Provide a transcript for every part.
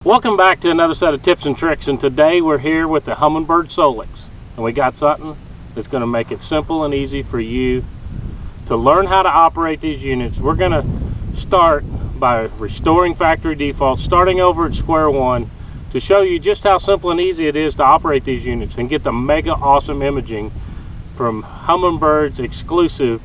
Welcome back to another set of tips and tricks, and today we're here with the Humminbird SOLIX, and we got something that's going to make it simple and easy for you to learn how to operate these units. We're going to start by restoring factory defaults, starting over at square one, to show you just how simple and easy it is to operate these units and get the mega awesome imaging from Humminbird's exclusive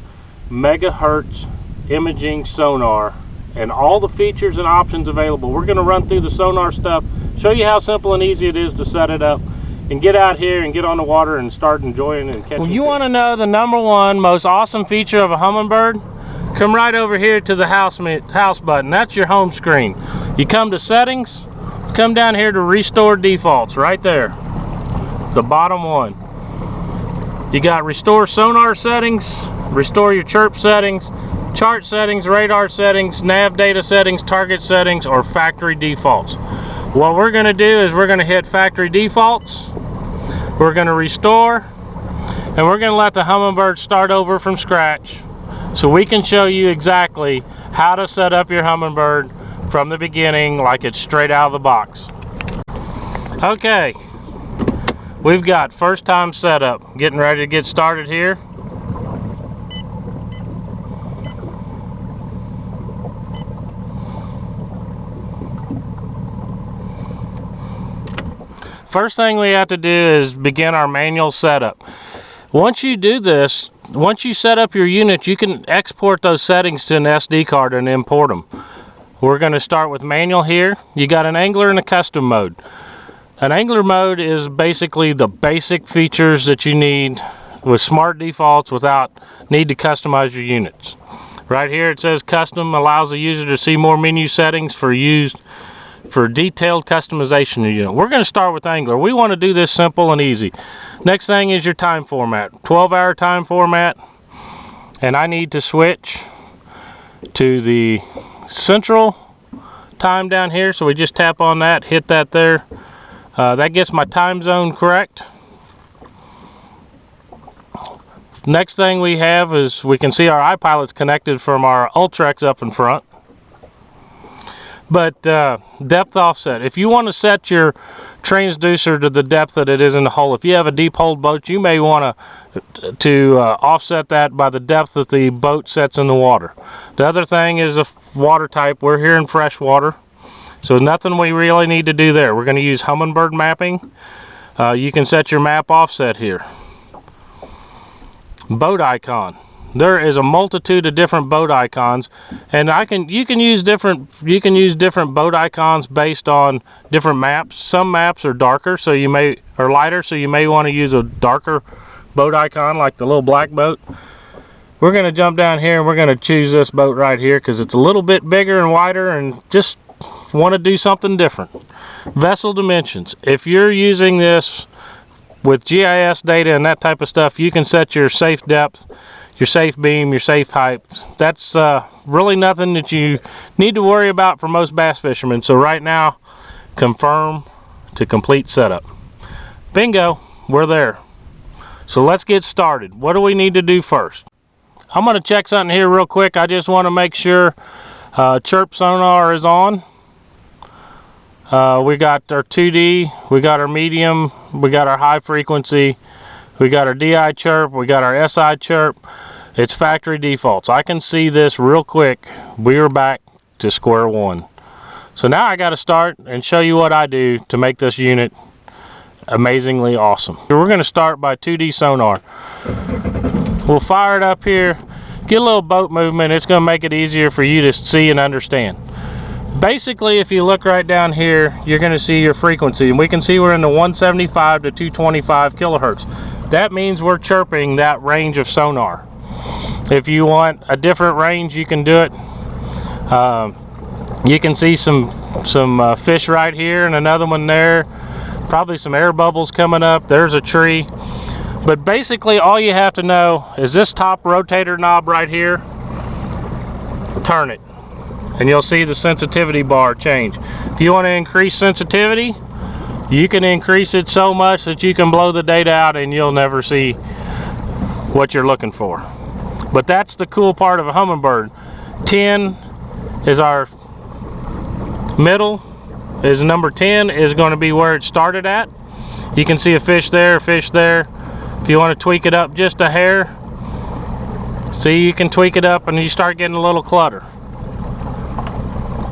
megahertz imaging sonar and all the features and options available. We're going to run through the sonar stuff, show you how simple and easy it is to set it up, and get out here and get on the water and start enjoying and catching. Well, you want to know the #1 most awesome feature of a Humminbird? Come right over here to the house button. That's your home screen. You come to settings, come down here to restore defaults right there. It's the bottom one. You got restore sonar settings, restore your chirp settings, chart settings, radar settings, nav data settings, target settings, or factory defaults. What we're going to do is we're going to hit factory defaults, we're going to restore, and we're going to let the Humminbird start over from scratch so we can show you exactly how to set up your Humminbird from the beginning like it's straight out of the box. Okay, we've got first time setup. Getting ready to get started here. First thing we have to do is begin our manual setup. Once you do this, once you set up your unit, you can export those settings to an SD card and import them. We're going to start with manual here. You got an angler and a custom mode. An angler mode is basically the basic features that you need with smart defaults without need to customize your units. Right here it says custom, allows the user to see more menu settings for detailed customization of the unit. We're going to start with angler. We want to do this simple and easy. Next thing is your time format. 12-hour time format, and I need to switch to the central time down here, so we just tap on that, hit that there. That gets my time zone correct. Next thing we have is we can see our iPilot's connected from our Ultrex up in front. But depth offset, if you want to set your transducer to the depth that it is in the hole, if you have a deep hole boat, you may want to offset that by the depth that the boat sets in the water. The other thing is a water type. We're here in freshwater, so nothing we really need to do there. We're going to use Humminbird mapping. You can set your map offset here. Boat icon. There is a multitude of different boat icons, and you can use different boat icons based on different maps. Some maps are darker, so you may lighter, so you may want to use a darker boat icon like the little black boat. We're going to jump down here and we're going to choose this boat right here because it's a little bit bigger and wider and just want to do something different. Vessel dimensions. If you're using this with GIS data and that type of stuff, you can set your safe depth, your safe beam, your safe height. That's really nothing that you need to worry about for most bass fishermen. So right now, confirm to complete setup. Bingo, we're there. So let's get started. What do we need to do first? I'm going to check something here real quick. I just want to make sure chirp sonar is on. We got our 2D, we got our medium, we got our high frequency, we got our DI chirp, we got our SI chirp. It's factory defaults. I can see this real quick. We are back to square one. So now I got to start and show you what I do to make this unit amazingly awesome. So we're going to start by 2D sonar. We'll fire it up here, get a little boat movement. It's going to make it easier for you to see and understand. Basically, if you look right down here, you're going to see your frequency, and we can see we're in the 175 to 225 kilohertz. That means we're chirping that range of sonar. If you want a different range, you can do it. You can see some fish right here and another one there. Probably some air bubbles coming up. There's a tree. But basically, all you have to know is this top rotator knob right here. Turn it, and you'll see the sensitivity bar change. If you want to increase sensitivity, you can increase it so much that you can blow the data out and you'll never see what you're looking for. But that's the cool part of a Humminbird. 10 is our middle, is number 10 is going to be where it started at. You can see a fish there, fish there. If you want to tweak it up just a hair, see, you can tweak it up and you start getting a little clutter.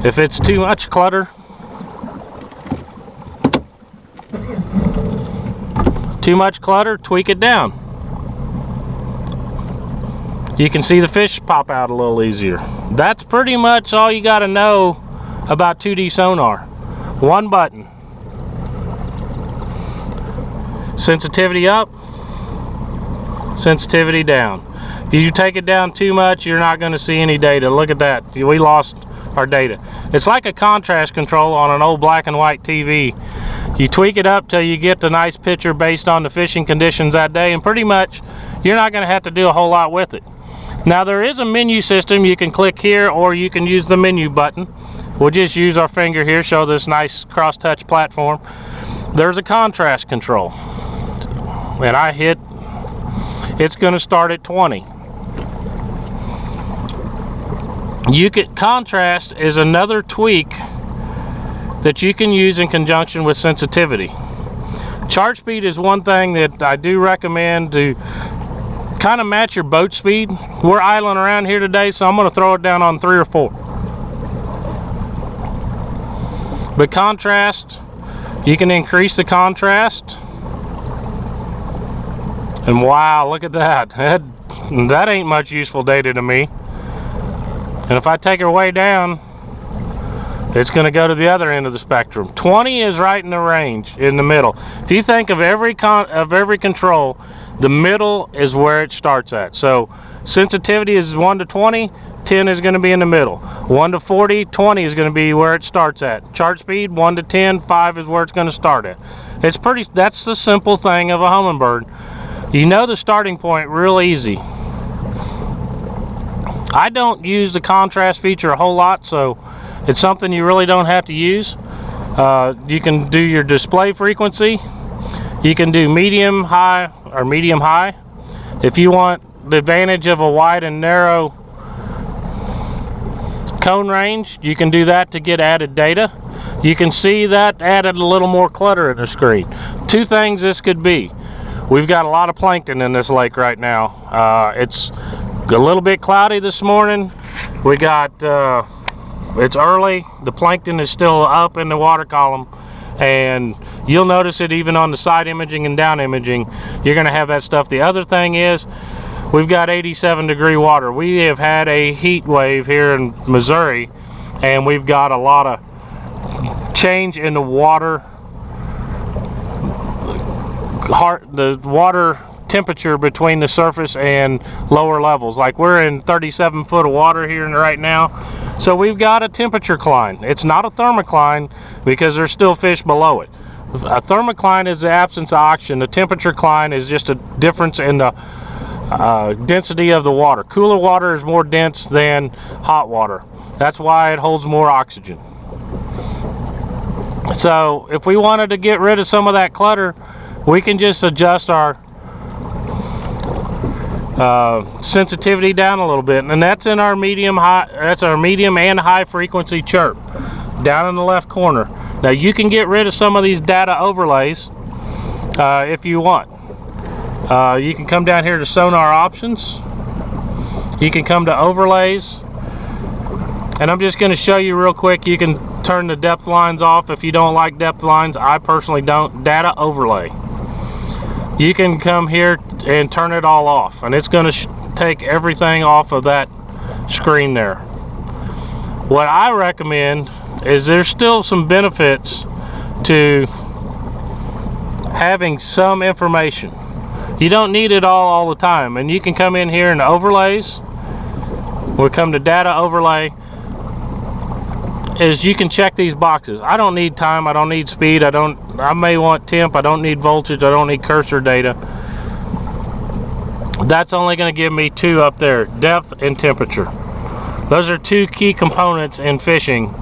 If it's too much clutter, tweak it down. You can see the fish pop out a little easier. That's pretty much all you got to know about 2D sonar. One button. Sensitivity up, sensitivity down. If you take it down too much, you're not going to see any data. Look at that. We lost our data. It's like a contrast control on an old black and white TV. You tweak it up till you get the nice picture based on the fishing conditions that day, and pretty much you're not going to have to do a whole lot with it. Now there is a menu system. You can click here or you can use the menu button. We'll just use our finger here, show this nice cross-touch platform. There's a contrast control. And I hit, it's going to start at 20. Contrast is another tweak that you can use in conjunction with sensitivity. Chart speed is one thing that I do recommend to kind of match your boat speed. We're idling around here today, so I'm going to throw it down on 3 or 4. But contrast, you can increase the contrast. And wow, look at that. That ain't much useful data to me. And if I take her way down, it's going to go to the other end of the spectrum. 20 is right in the range, in the middle. If you think of every control, the middle is where it starts at. So sensitivity is 1 to 20, 10 is going to be in the middle. 1 to 40, 20 is going to be where it starts at. Chart speed, 1 to 10, 5 is where it's going to start at. That's the simple thing of a Humminbird. You know the starting point real easy. I don't use the contrast feature a whole lot, so it's something you really don't have to use. You can do your display frequency. You can do medium, high, or medium high. If you want the advantage of a wide and narrow cone range, you can do that to get added data. You can see that added a little more clutter in the screen. Two things this could be. We've got a lot of plankton in this lake right now. It's a little bit cloudy this morning. We got, it's early. The plankton is still up in the water column. And you'll notice it even on the side imaging and down imaging. You're going to have that stuff. The other thing is, we've got 87-degree water. We have had a heat wave here in Missouri, and we've got a lot of change in the water, the water temperature between the surface and lower levels. Like we're in 37 foot of water here right now. So we've got a temperature climb. It's not a thermocline because there's still fish below it. A thermocline is the absence of oxygen. The temperature climb is just a difference in the density of the water. Cooler water is more dense than hot water. That's why it holds more oxygen. So if we wanted to get rid of some of that clutter, we can just adjust our sensitivity down a little bit, and that's in our medium high. That's our medium and high frequency chirp down in the left corner. Now you can get rid of some of these data overlays if you want. You can come down here to Sonar options. You can come to overlays, and I'm just going to show you real quick. You can turn the depth lines off if you don't like depth lines. I personally don't. Data overlay. You can come here and turn it all off, and it's going to take everything off of that screen there. What I recommend is there's still some benefits to having some information. You don't need it all the time, and you can come in here in the overlays. We'll come to data overlay. Is you can check these boxes. I don't need time, I don't need speed, I may want temp, I don't need voltage, I don't need cursor data. That's only going to give me 2 up there, depth and temperature. Those are 2 key components in fishing.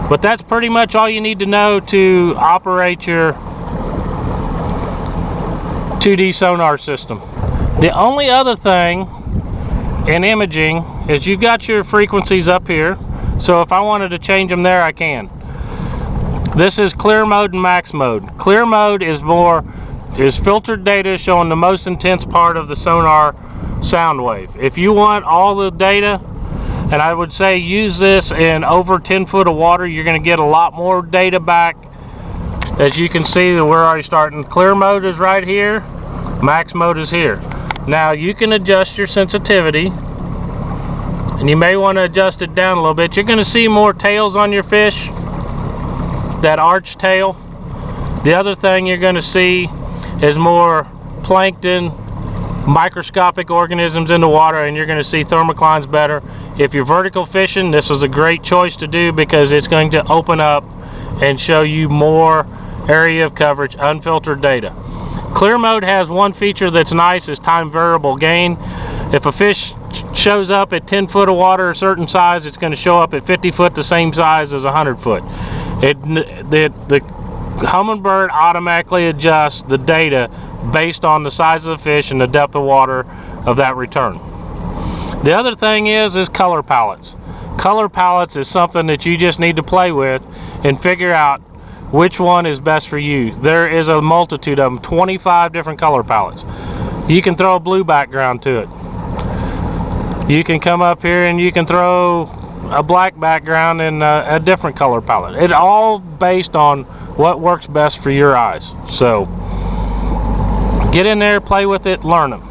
But that's pretty much all you need to know to operate your 2D sonar system. The only other thing in imaging is you've got your frequencies up here. So if I wanted to change them there, I can. This is clear mode and max mode. Clear mode is filtered data showing the most intense part of the sonar sound wave. If you want all the data, and I would say use this in over 10 foot of water, you're going to get a lot more data back. As you can see, we're already starting. Clear mode is right here, max mode is here. Now you can adjust your sensitivity, and you may want to adjust it down a little bit. You're going to see more tails on your fish, that arch tail. The other thing you're going to see is more plankton, microscopic organisms in the water, and you're going to see thermoclines better. If you're vertical fishing, this is a great choice to do because it's going to open up and show you more area of coverage, unfiltered data. Clear mode has one feature that's nice, is time variable gain. If a fish shows up at 10 foot of water a certain size, it's going to show up at 50 foot the same size as 100 foot. The Humminbird automatically adjusts the data based on the size of the fish and the depth of water of that return. The other thing is color palettes. Color palettes is something that you just need to play with and figure out which one is best for you. There is a multitude of them, 25 different color palettes. You can throw a blue background to it. You can come up here and you can throw a black background and a different color palette. It's all based on what works best for your eyes. So get in there, play with it, learn them.